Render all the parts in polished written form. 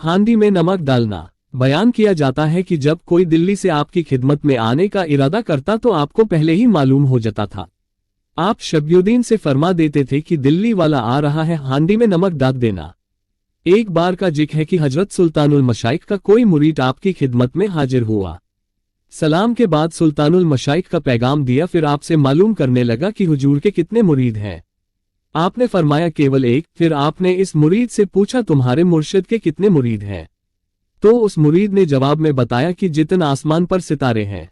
हांडी में नमक डालना। बयान किया जाता है कि जब कोई दिल्ली से आपकी खिदमत में आने का इरादा करता तो आपको पहले ही मालूम हो जाता था। आप शब्युद्दीन से फरमा देते थे कि दिल्ली वाला आ रहा है, हांडी में नमक डाल देना। एक बार का जिक्र है कि हजरत सुल्तानुल मशाइख का कोई मुरीद आपकी खिदमत में हाजिर हुआ। सलाम के बाद सुल्तानुल मशाइख का पैगाम दिया, फिर आपसे मालूम करने लगा कि हुजूर के कितने मुरीद हैं। आपने फरमाया केवल एक। फिर आपने इस मुरीद से पूछा तुम्हारे मुर्शिद के कितने मुरीद हैं? तो उस मुरीद ने जवाब में बताया कि जितने आसमान पर सितारे हैं।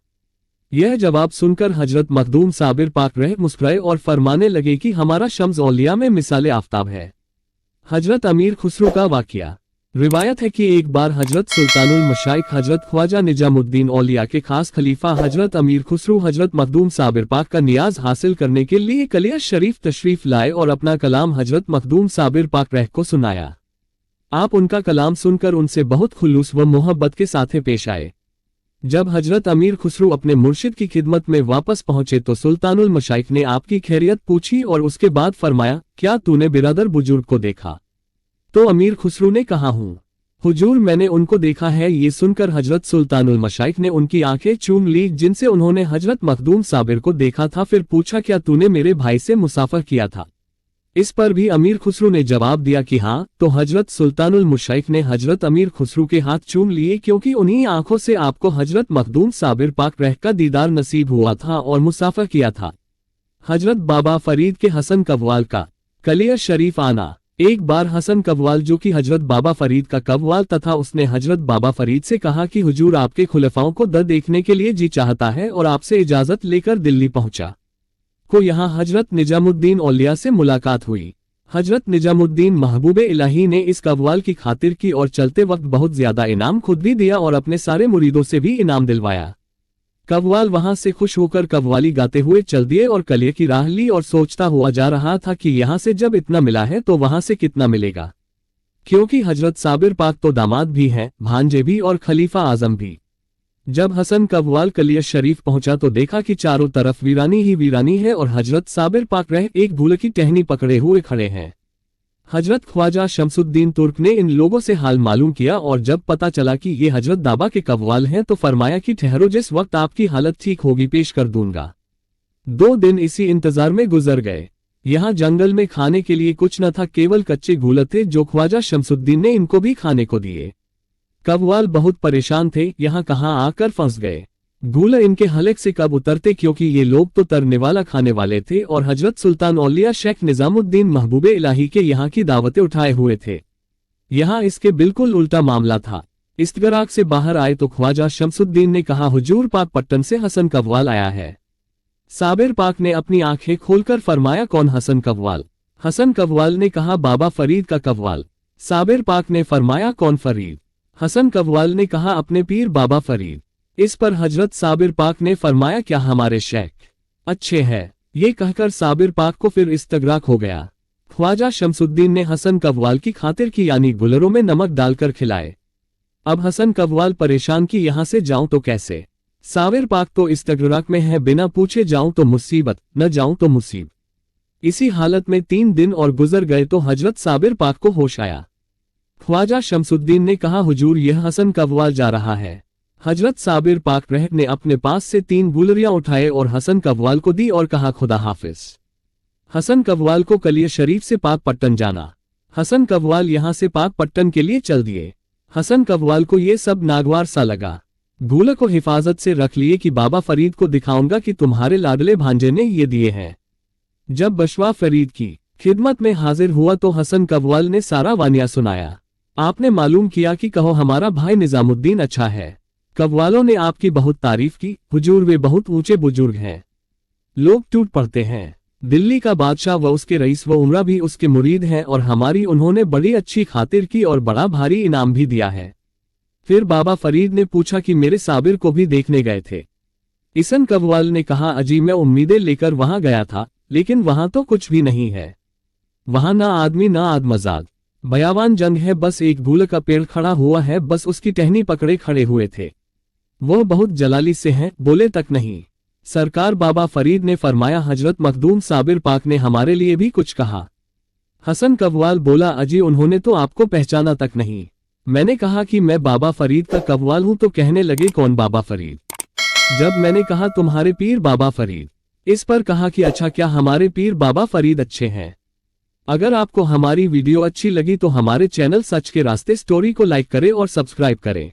यह जवाब सुनकर हजरत मखदूम साबिर पाक रह मुस्कुराए और फरमाने लगे कि हमारा शम्स औलिया में मिसाले आफ्ताब है। हजरत अमीर खुसरो का वाकया। रिवायत है कि एक बार हजरत सुल्तानुल मशाइख हजरत ख्वाजा निजामुद्दीन औलिया के खास खलीफा हजरत अमीर खुसरो हजरत मखदूम साबिर पाक का नियाज हासिल करने के लिए कलिया शरीफ तशरीफ लाए और अपना कलाम हजरत मखदूम साबिर पाक रह को सुनाया। आप उनका कलाम सुनकर उनसे बहुत खुलूस व मोहब्बत के साथ पेश आए। जब हजरत अमीर खुसरो अपने मुर्शिद की खिदमत में वापस पहुंचे तो सुल्तानुल मशाइख ने आपकी खैरियत पूछी और उसके बाद फरमाया, क्या तूने बिरादर बुजुर्ग को देखा? तो अमीर खुसरो ने कहा, हूं हुजूर, मैंने उनको देखा है। ये सुनकर हजरत सुल्तानुल मशाइख ने उनकी आंखें चूम ली जिनसे उन्होंने हजरत मखदूम साबिर को देखा था। फिर पूछा, क्या तूने मेरे भाई से मुसाफर किया था? इस पर भी अमीर खुसरो ने जवाब दिया कि हाँ। तो हजरत सुल्तानुल मशाइख ने हजरत अमीर खुसरो के हाथ चूम लिए, क्योंकि उन्हीं आंखों से आपको हजरत मखदूम साबिर पाक रह का दीदार नसीब हुआ था और मुसाफर किया था। हजरत बाबा फरीद के हसन कव्वाल का कलिया शरीफ आना। एक बार हसन कव्वाल, जो कि हजरत बाबा फरीद का कव्वाल तथा, उसने हजरत बाबा फरीद से कहा कि हुजूर आपके खुलफाओं को देखने के लिए जी चाहता है और आपसे इजाजत लेकर दिल्ली पहुंचा। को यहाँ हजरत निजामुद्दीन औलिया से मुलाकात हुई। हजरत निजामुद्दीन महबूबे इलाही ने इस कव्वाल की खातिर की और चलते वक्त बहुत ज्यादा इनाम खुद भी दिया और अपने सारे मुरीदों से भी इनाम दिलवाया। कव्वाल वहां से खुश होकर कव्वाली गाते हुए चल दिए और कलिये की राह ली और सोचता हुआ जा रहा था कि यहाँ से जब इतना मिला है तो वहां से कितना मिलेगा, क्योंकि हजरत साबिर पाक तो दामाद भी हैं, भांजे भी और खलीफा आजम भी। जब हसन कव्वाल कलिया शरीफ पहुंचा तो देखा कि चारों तरफ वीरानी ही वीरानी है और हजरत साबिर पाक रह एक भूल की टहनी पकड़े हुए खड़े हैं। हजरत ख्वाजा शमसुद्दीन तुर्क ने इन लोगों से हाल मालूम किया और जब पता चला कि ये हजरत दाबा के कव्वाल हैं तो फरमाया कि ठहरो, जिस वक्त आपकी हालत ठीक होगी पेश कर दूंगा। 2 दिन इसी इंतजार में गुजर गए। यहाँ जंगल में खाने के लिए कुछ न था, केवल कच्चे घूल थे जो ख्वाजा शमसुद्दीन ने इनको भी खाने को दिए। कव्वाल बहुत परेशान थे, यहाँ कहाँ आकर फंस गए। घूल इनके हलक से कब उतरते, क्योंकि ये लोग तो तरने वाला खाने वाले थे और हजरत सुल्तान औलिया शेख निजामुद्दीन महबूबे इलाही के यहाँ की दावतें उठाए हुए थे। यहाँ इसके बिल्कुल उल्टा मामला था। इस्तगराक से बाहर आए तो ख्वाजा शमसुद्दीन ने कहा, हुजूर पाक पट्टन से हसन कव्वाल आया है। साबिर पाक ने अपनी आंखें खोलकर फरमाया, कौन हसन कव्वाल? हसन कव्वाल ने कहा, बाबा फरीद का कव्वाल। साबिर पाक ने फरमाया, कौन फरीद? हसन कव्वाल ने कहा, अपने पीर बाबा फरीद। इस पर हजरत साबिर पाक ने फरमाया, क्या हमारे शेख अच्छे हैं? ये कहकर साबिर पाक को फिर इस्तगराक हो गया। ख्वाजा शमसुद्दीन ने हसन कव्वाल की खातिर की, यानी गुलरों में नमक डालकर खिलाए। अब हसन कव्वाल परेशान कि यहां से जाऊं तो कैसे? साबिर पाक तो इस्तगराक में है, बिना पूछे जाऊं तो मुसीबत, न जाऊं तो मुसीब। इसी हालत में 3 दिन और गुजर गए तो हजरत साबिर पाक को होश आया। ख्वाजा शमसुद्दीन ने कहा, हुजूर यह हसन कव्वाल जा रहा है। हजरत साबिर पाक रह ने अपने पास से 3 गुलरियां उठाए और हसन कव्वाल को दी और कहा, खुदा हाफिज। हसन कव्वाल को कलिया शरीफ से पाक पट्टन जाना। हसन कव्वाल यहां से पाक पट्टन के लिए चल दिए। हसन कव्वाल को ये सब नागवार सा लगा। गुल को हिफाजत से रख लिए कि बाबा फरीद को दिखाऊंगा कि तुम्हारे लाडले भांजे ने ये दिए हैं। जब बशवा फरीद की खिदमत में हाजिर हुआ तो हसन कव्वाल ने सारा वानिया सुनाया। आपने मालूम किया कि कहो हमारा भाई निजामुद्दीन अच्छा है। कव्वालों ने आपकी बहुत तारीफ की, हुजूर वे बहुत ऊंचे बुजुर्ग हैं, लोग टूट पड़ते हैं। दिल्ली का बादशाह व उसके रईस व उमरा भी उसके मुरीद हैं और हमारी उन्होंने बड़ी अच्छी खातिर की और बड़ा भारी इनाम भी दिया है। फिर बाबा फरीद ने पूछा कि मेरे साबिर को भी देखने गए थे? हसन कव्वाल ने कहा, अजी मैं उम्मीदें लेकर वहां गया था, लेकिन वहां तो कुछ भी नहीं है। वहां ना आदमी ना आदमजाद, बयावान जंग है, बस एक भूल का पेड़ खड़ा हुआ है, बस उसकी टहनी पकड़े खड़े हुए थे। वो बहुत जलाली से हैं, बोले तक नहीं। सरकार बाबा फरीद ने फरमाया, हजरत मखदूम साबिर पाक ने हमारे लिए भी कुछ कहा। हसन कव्वाल बोला, अजी उन्होंने तो आपको पहचाना तक नहीं। मैंने कहा कि मैं बाबा फरीद का कव्वाल हूं तो कहने लगे कौन बाबा फरीद। जब मैंने कहा तुम्हारे पीर बाबा फरीद, इस पर कहा कि अच्छा क्या हमारे पीर बाबा फरीद अच्छे हैं। अगर आपको हमारी वीडियो अच्छी लगी तो हमारे चैनल सच के रास्ते स्टोरी को लाइक करें और सब्सक्राइब करें।